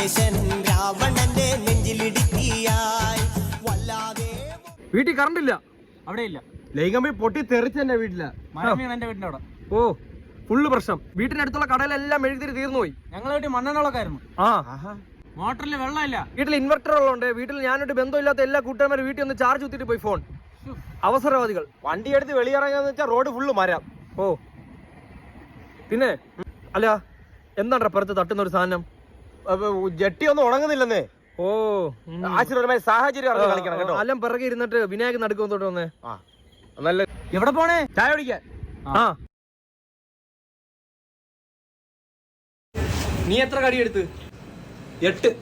ലങ്കേശൻ രാവണന്റെ നെഞ്ചിലിടുക്കിയായി വല്ലാതെ. വീട്ടിൽ കറണ്ട് ഇല്ല. അവിടെ ഇല്ല. ലൈൻ കമ്പി പൊട്ടി തെറിച്ചെന്റെ വീട്ടില. മരം വീണ് എന്റെ വീടിന്റെ അവിടെ. ഓ ഫുള്ള് പ്രശ്നം. വീട്ടിനടുത്തുള്ള കടയിലെല്ലാം മെഴുകുതിരി തീർന്നു പോയി. ഞങ്ങളെ വീട്ടിൽ മണ്ണെണ്ണളൊക്കായിരുന്നു. ആ മോട്ടറിൽ വെള്ളമില്ല. വീട്ടിൽ ഇൻവെർട്ടർ ഉള്ളതുകൊണ്ട് വീട്ടിൽ ഞാനൊരു ബന്ധമില്ലാത്ത എല്ലാ കൂട്ടുകാരും വീട്ടിൽ ഒന്ന് ചാർജ് കുത്തിയിട്ട് പോയി ഫോൺ. അവസരവാദികൾ. വണ്ടി എടുത്ത് വെളിയിറങ്ങാന്ന് വെച്ചാൽ റോഡ് ഫുള്ള് മരം. ഓ പിന്നെ അല്ല എന്താണ് പുറത്ത് തട്ടുന്ന ഒരു സാധനം? ജെട്ടി ഒന്നും ഉണങ്ങുന്നില്ലെന്നേ. ഓ ആശീർവാദമായ സാഹചര്യം കളിക്കണം കേട്ടോ. അല്ലം പിറകെ ഇരുന്നിട്ട് വിനായകൻ നടുക്കുന്നോട്ട് വന്നേ. നല്ല എവിടെ പോണേ? ചായ കുടിക്കാൻ. ആ നീ എത്ര കടി എടുത്ത്? 8.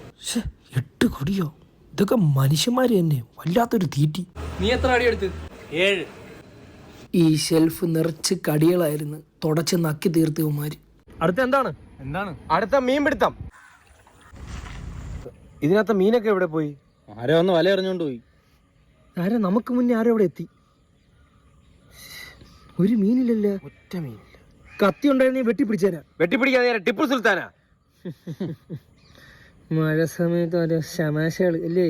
8 കടിയോ? ഇതൊക്കെ മനുഷ്യന്മാര് തന്നെ, വല്ലാത്തൊരു തീറ്റി. നീ എത്ര കടി എടുത്ത്? 7. ഈ ഷെൽഫ് നിറച്ച് കടികളായിരുന്നു, തുടച്ച് നക്കി തീർത്തവന്മാര്. അടുത്ത എന്താണ്? അടുത്ത മീൻ പിടുത്തം. ഇതിനകത്ത് മീനൊക്കെ എവിടെ പോയി? ആരോ ഒന്ന് വല എറിഞ്ഞോണ്ട് പോയി. ആരാ? നമുക്ക് മുന്നേ ആരോ അവിടെ എത്തി. ഒരു മീനില്ലല്ലോ. ഒറ്റ മീനില്ല. കത്തി ഉണ്ടായിരുന്നേ വെട്ടിപ്പിടിച്ചേരാ. വെട്ടിപ്പിടിക്കാൻ ടിപ്പു സുൽത്താനാ. മഴ സമയത്ത് ഓരോ ശമാശകള് അല്ലേ?